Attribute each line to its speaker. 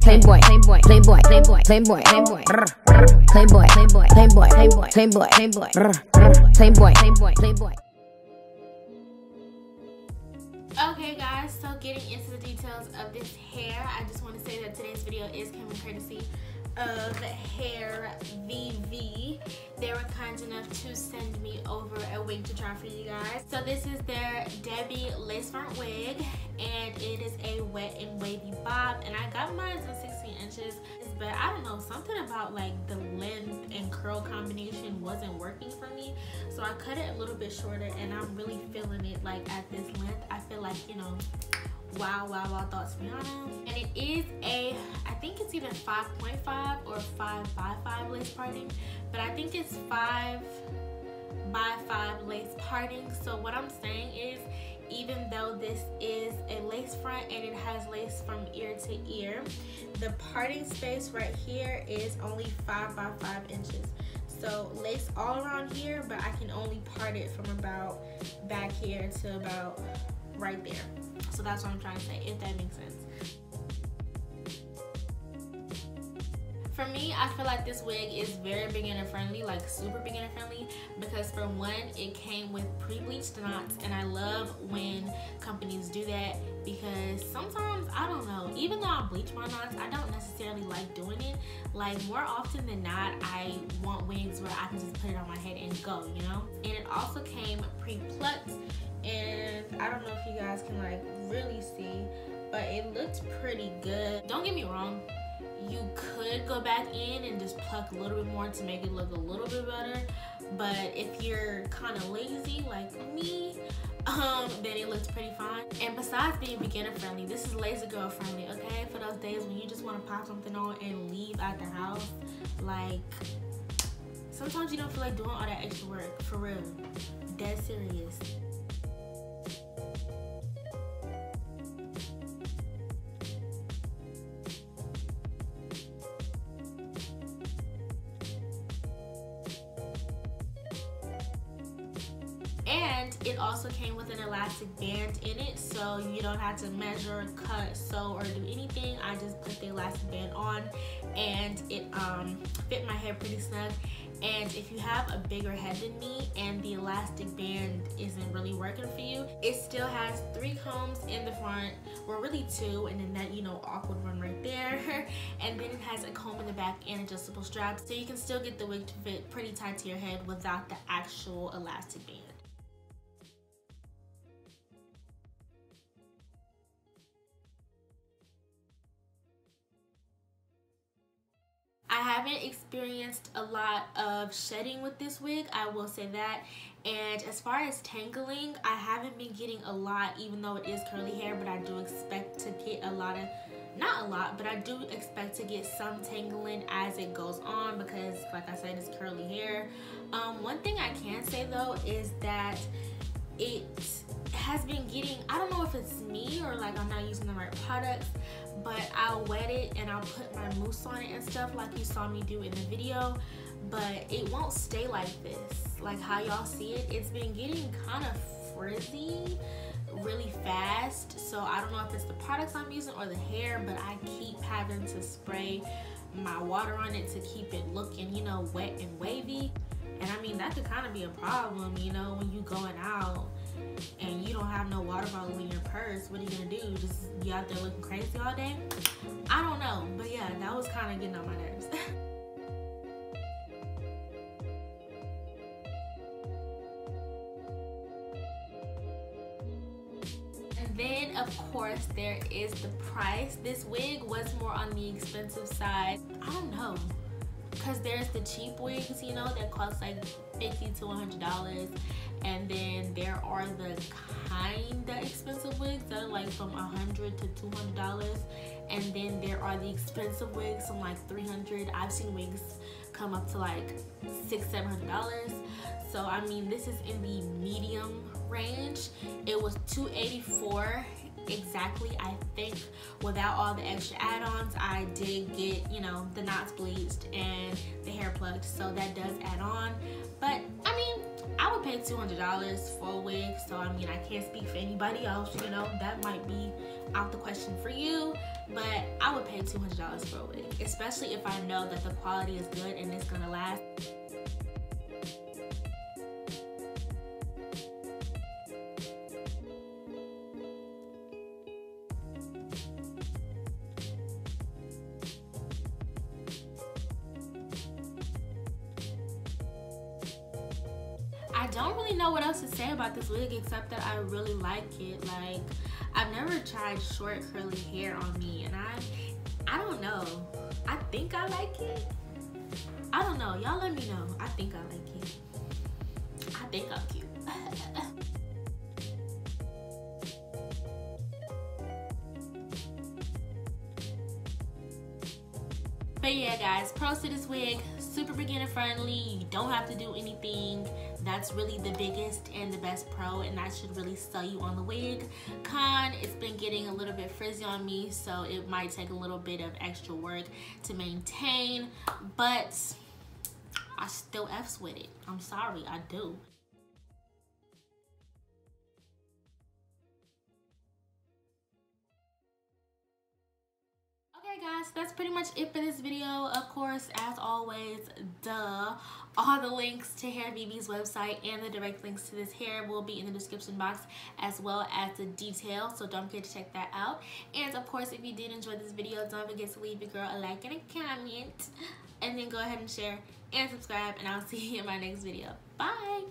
Speaker 1: playboy, playboy, playboy, playboy, playboy, playboy, playboy, playboy, playboy, playboy, playboy, playboy, playboy, playboy, playboy.
Speaker 2: Okay guys, so getting into the details of this hair, I just want to say that today's video is coming courtesy of Hairvivi. They were kind enough to send me over a wig to try for you guys. So this is their Debby lace front wig, and it is a wet and wavy bob, and I got mine in 16 inches, but I don't know, something about like the length and curl combination wasn't working for me, so I cut it a little bit shorter, and I'm really feeling it like at this length. I feel like, you know, wow thoughts Rihanna. And it is a, I think it's either 5.5 or 5x5 lace parting, but I think it's 5x5 lace parting. So what I'm saying is, even though this is a lace front and it has lace from ear to ear, the parting space right here is only 5x5 inches. So lace all around here, but I can only part it from about back here to about right there. So that's what I'm trying to say, if that makes sense. For me, I feel like this wig is very beginner friendly, like super beginner friendly, because for one, it came with pre-bleached knots, and I love when companies do that, because sometimes, I don't know, even though I bleach my knots, I don't necessarily like doing it. Like, more often than not, I want wigs where I can just put it on my head and go, you know? And it also came pre-plucked, and I don't know if you guys can like really see, but it looks pretty good. Don't get me wrong, you could go back in and just pluck a little bit more to make it look a little bit better, but if you're kind of lazy like me, then it looks pretty fine. And besides being beginner friendly, this is lazy girl friendly, okay? For those days when you just want to pop something on and leave out the house, like, sometimes you don't feel like doing all that extra work, for real, dead serious. And it also came with an elastic band in it, so you don't have to measure, cut, sew, or do anything. I just put the elastic band on, and it fit my hair pretty snug. And if you have a bigger head than me and the elastic band isn't really working for you, it still has 3 combs in the front, or really 2, and then that, you know, awkward one right there. And then it has a comb in the back and adjustable straps, so you can still get the wig to fit pretty tight to your head without the actual elastic band. I haven't experienced a lot of shedding with this wig, I will say that. And as far as tangling, I haven't been getting a lot, even though it is curly hair, but I do expect to get a lot of, not a lot, but I do expect to get some tangling as it goes on, because like I said, it's curly hair. One thing I can say though is that it has been getting, I don't know if it's me or like I'm not using the right products, but I'll wet it and I'll put my mousse on it and stuff like you saw me do in the video, but it won't stay like this, like how y'all see it. It's been getting kind of frizzy really fast, so I don't know if it's the products I'm using or the hair, but I keep having to spray my water on it to keep it looking, you know, wet and wavy. And I mean, that could kind of be a problem, you know, when you going out and you don't have no water bottle in your purse. What are you gonna do? Just be out there looking crazy all day? I don't know, but yeah, that was kind of getting on my nerves. And then, of course, there is the price. This wig was more on the expensive side. I don't know, because there's the cheap wigs, you know, that cost like $50 to $100, and then there are the kinda expensive wigs that are like from $100 to $200, and then there are the expensive wigs from like $300. I've seen wigs come up to like $600–700. So I mean, this is in the medium range. It was $284 exactly. I think without all the extra add-ons, I did get, you know, the knots bleached and the hair plucked, so that does add on. But I mean, I would pay $200 for a wig, so I mean, I can't speak for anybody else, you know, that might be out the question for you, but I would pay $200 for a wig, especially if I know that the quality is good and it's gonna last. I don't really know what else to say about this wig except that I really like it. Like, I've never tried short curly hair on me, and I don't know. I think I like it. I don't know. Y'all let me know. I think I like it. I think I'm cute. But yeah, guys, pros to this wig, super beginner friendly. You don't have to do anything. That's really the biggest and the best pro, and that should really sell you on the wig. Con, it's been getting a little bit frizzy on me, so it might take a little bit of extra work to maintain, but I still F's with it. I'm sorry, I do. Okay guys, that's pretty much it for this video. Of course, as always, all the links to Hairvivi's website and the direct links to this hair will be in the description box, as well as the details, so don't forget to check that out. And of course, if you did enjoy this video, don't forget to leave your girl a like and a comment, and then go ahead and share and subscribe, and I'll see you in my next video. Bye!